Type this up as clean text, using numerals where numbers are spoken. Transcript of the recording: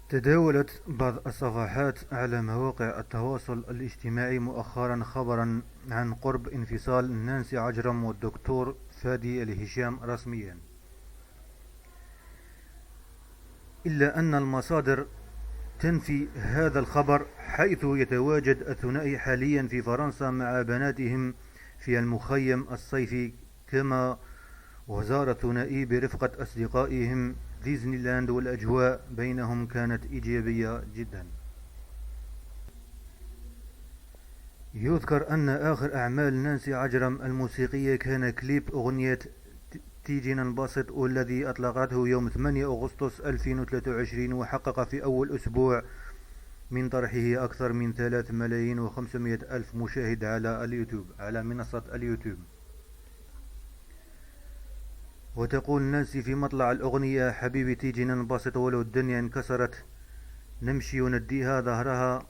تداولت بعض الصفحات على مواقع التواصل الاجتماعي مؤخرا خبرا عن قرب انفصال نانسي عجرم والدكتور فادي الهشام رسميا، إلا أن المصادر تنفي هذا الخبر، حيث يتواجد الثنائي حاليا في فرنسا مع بناتهم في المخيم الصيفي، كما وزار الثنائي برفقة أصدقائهم ديزني لاند، والأجواء بينهم كانت إيجابية جدا. يذكر أن آخر أعمال نانسي عجرم الموسيقية كان كليب أغنية تيجي ننبسط، والذي أطلقته يوم 8 أغسطس 2023، وحقق في أول أسبوع من طرحه أكثر من 3,500,000 مشاهد على منصة اليوتيوب. وتقول نانسي في مطلع الأغنية: حبيبي تيجي ننبسط ولو الدنيا انكسرت، نمشي ونديها ظهرها